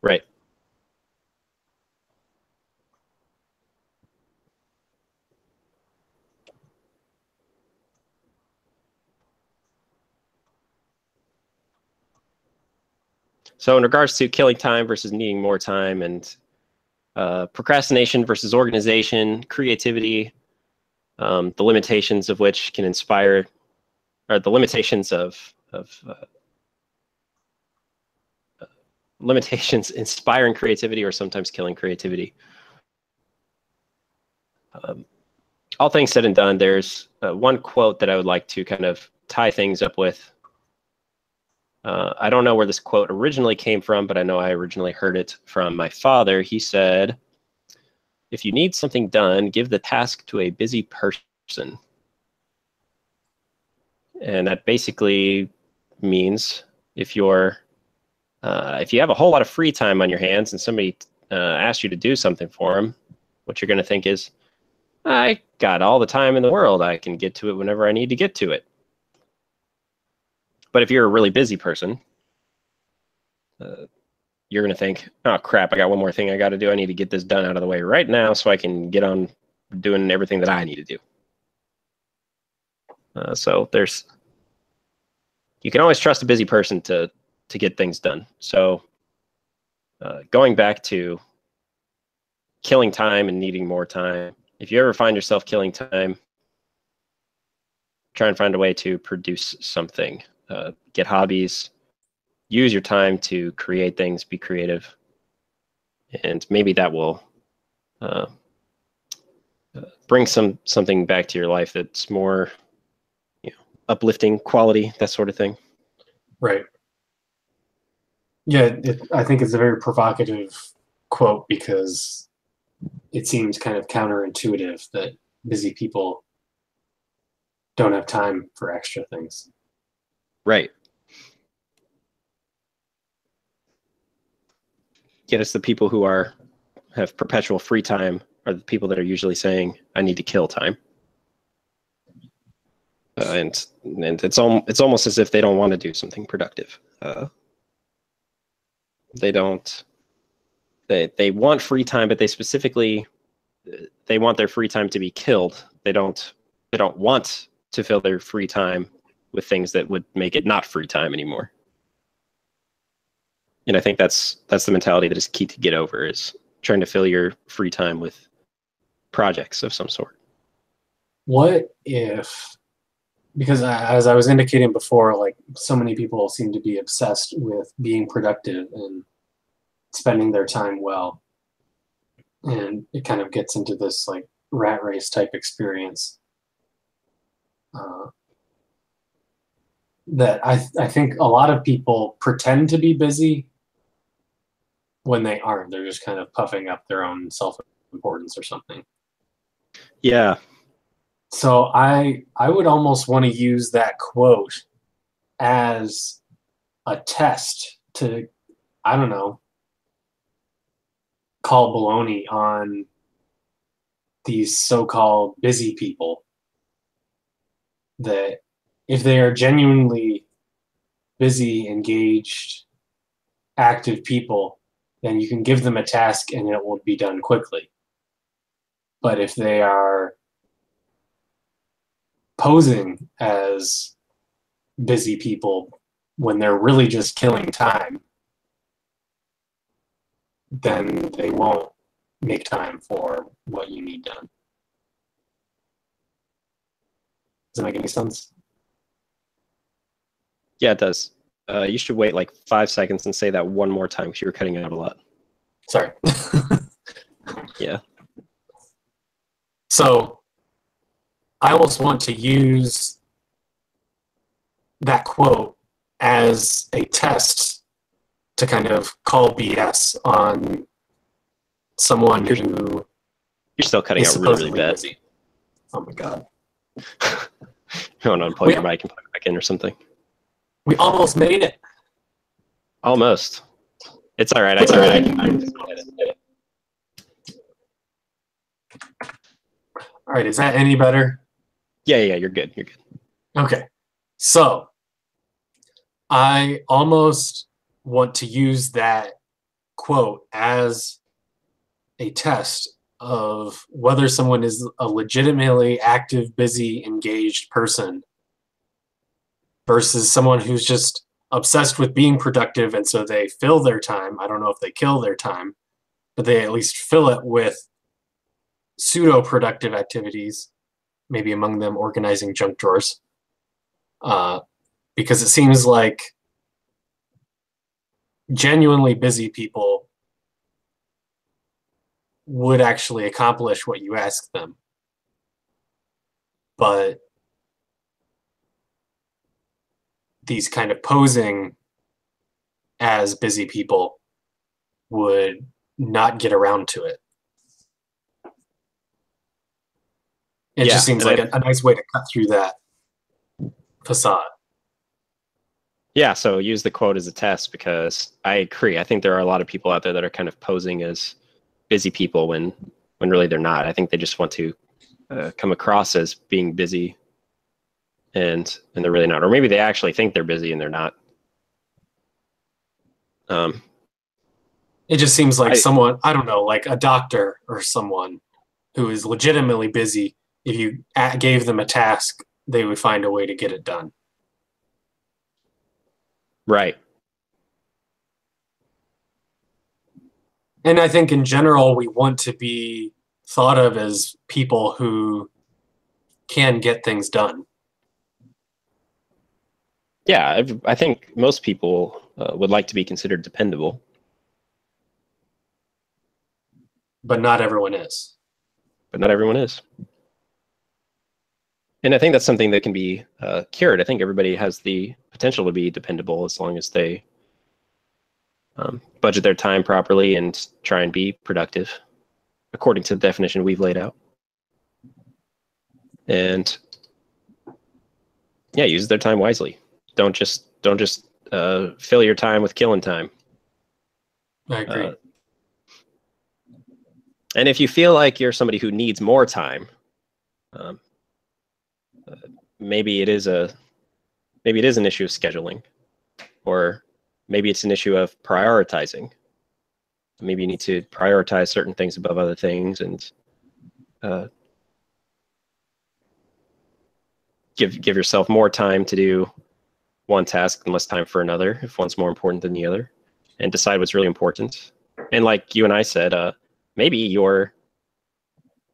Right. So in regards to killing time versus needing more time, and procrastination versus organization, creativity, the limitations of which can inspire, or the limitations of limitations inspiring creativity or sometimes killing creativity. All things said and done, there's one quote that I would like to kind of tie things up with. I don't know where this quote originally came from, but I know I originally heard it from my father. He said, "If you need something done, give the task to a busy person." And that basically means if you have a whole lot of free time on your hands and somebody asks you to do something for them, what you're going to think is, I got all the time in the world. I can get to it whenever I need to get to it. But if you're a really busy person, you're going to think, oh, crap, I got one more thing I got to do. I need to get this done out of the way right now so I can get on doing everything that I need to do. So you can always trust a busy person to get things done. So going back to killing time and needing more time, if you ever find yourself killing time, try and find a way to produce something. Get hobbies, use your time to create things, be creative, and maybe that will bring something back to your life that's more, uplifting, quality, that sort of thing. Right. Yeah, I think it's a very provocative quote because it seems kind of counterintuitive that busy people don't have time for extra things. Right. Yet it's the people who have perpetual free time are the people that are usually saying, I need to kill time. And it's almost as if they don't want to do something productive. They want free time, but they want their free time to be killed. They don't want to fill their free time with things that would make it not free time anymore. And I think that's the mentality that is key to get over, is trying to fill your free time with projects of some sort. What if, because as I was indicating before, like so many people seem to be obsessed with being productive and spending their time well. And it kind of gets into this like rat race type experience. That I think a lot of people pretend to be busy when they aren't. They're just kind of puffing up their own self-importance or something. Yeah. So I would almost want to use that quote as a test to, I don't know, call baloney on these so-called busy people. That if they are genuinely busy, engaged, active people, then you can give them a task and it will be done quickly. But if they are posing as busy people when they're really just killing time, then they won't make time for what you need done. Does that make any sense? Yeah, it does. You should wait like 5 seconds and say that one more time because you were cutting out a lot. Sorry. Yeah. So I almost want to use that quote as a test to kind of call BS on someone who You're still cutting is out really, really supposedly bad. busy. Oh my god. You want to unplug your mic and plug it back in or something? We almost made it. Almost. It's all right. I can just go ahead and do it. All right, is that any better? Yeah, you're good. You're good. Okay. So I almost want to use that quote as a test of whether someone is a legitimately active, busy, engaged person versus someone who's just obsessed with being productive, and so they fill their time. I don't know if they kill their time, but they at least fill it with pseudo-productive activities, maybe among them organizing junk drawers, because it seems like genuinely busy people would actually accomplish what you ask them. But these kind of posing as busy people would not get around to it. It just seems like a nice way to cut through that facade. Yeah, so use the quote as a test, because I agree. I think there are a lot of people out there that are kind of posing as busy people when really they're not. I think they just want to come across as being busy, and they're really not. Or maybe they actually think they're busy and they're not. It just seems like someone, I don't know, like a doctor or someone who is legitimately busy, if you gave them a task, they would find a way to get it done. Right. And I think in general, we want to be thought of as people who can get things done. Yeah, I think most people would like to be considered dependable. But not everyone is. But not everyone is. And I think that's something that can be cured. I think everybody has the potential to be dependable as long as they budget their time properly and try and be productive according to the definition we've laid out. And yeah, use their time wisely. Don't just fill your time with killing time. I agree. And if you feel like you're somebody who needs more time, maybe it is an issue of scheduling, or maybe it's an issue of prioritizing. Maybe you need to prioritize certain things above other things, and give yourself more time to do one task and less time for another, if one's more important than the other, and decide what's really important. And like you and I said, maybe you're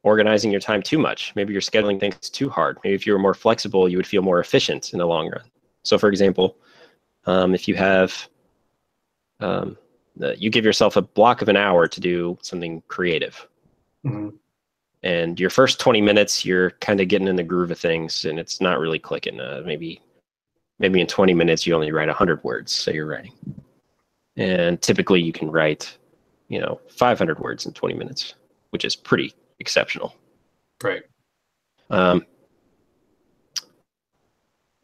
organizing your time too much. Maybe you're scheduling things too hard. Maybe if you were more flexible, you would feel more efficient in the long run. So for example, if you have, you give yourself a block of an hour to do something creative. Mm-hmm. And your first 20 minutes, you're kind of getting in the groove of things and it's not really clicking. Maybe in 20 minutes, you only write 100 words, say you're writing. And typically you can write, 500 words in 20 minutes, which is pretty exceptional. Right.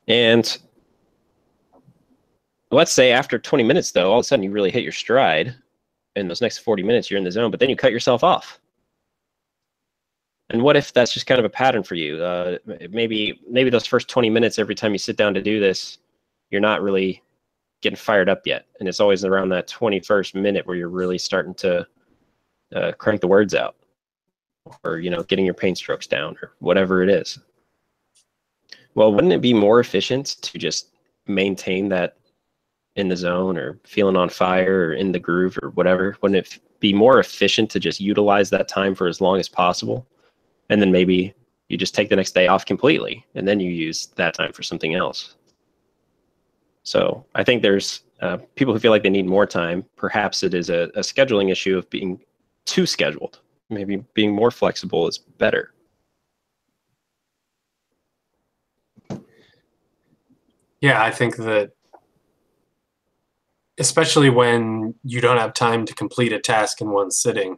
And let's say after 20 minutes, though, all of a sudden you really hit your stride. In those next 40 minutes, you're in the zone, but then you cut yourself off. And what if that's just kind of a pattern for you? Maybe those first 20 minutes, every time you sit down to do this, you're not really getting fired up yet. And it's always around that 21st minute where you're really starting to crank the words out, or, getting your paint strokes down, or whatever it is. Well, wouldn't it be more efficient to just maintain that in the zone, or feeling on fire, or in the groove, or whatever? Wouldn't it be more efficient to just utilize that time for as long as possible? And then maybe you just take the next day off completely, and then you use that time for something else. So I think there's people who feel like they need more time. Perhaps it is a scheduling issue of being too scheduled. Maybe being more flexible is better. Yeah, I think that especially when you don't have time to complete a task in one sitting,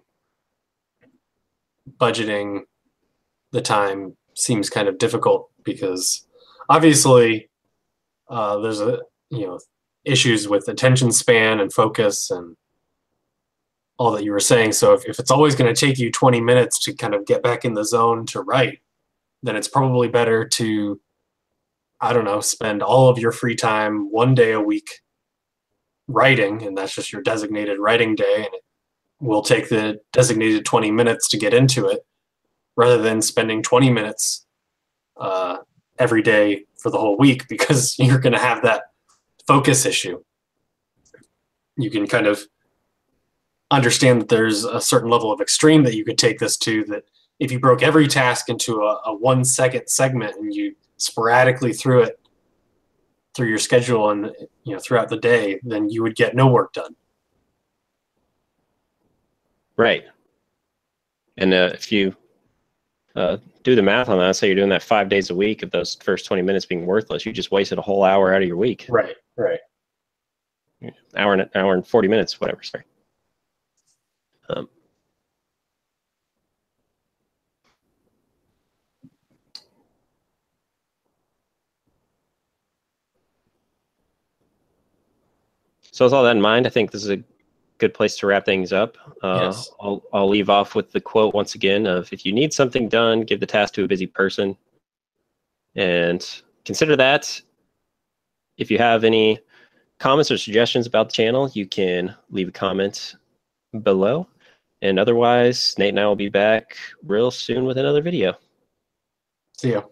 budgeting the time seems kind of difficult because obviously there's issues with attention span and focus and all that you were saying. So if it's always going to take you 20 minutes to kind of get back in the zone to write, then it's probably better to, I don't know, spend all of your free time 1 day a week writing, and that's just your designated writing day, and it will take the designated 20 minutes to get into it, rather than spending 20 minutes every day for the whole week, because you're going to have that focus issue. You can kind of understand that there's a certain level of extreme that you could take this to, that if you broke every task into a 1 second segment and you sporadically threw it through your schedule and throughout the day, then you would get no work done. Right. And if you do the math on that, say you're doing that 5 days a week, of those first 20 minutes being worthless, you just wasted a whole hour out of your week. Right. Hour and 40 minutes, whatever, sorry. So with all that in mind, I think this is a good place to wrap things up. Yes. I'll leave off with the quote once again of, if you need something done, give the task to a busy person. And consider that. If you have any comments or suggestions about the channel, you can leave a comment below. And otherwise, Nate and I will be back real soon with another video. See ya.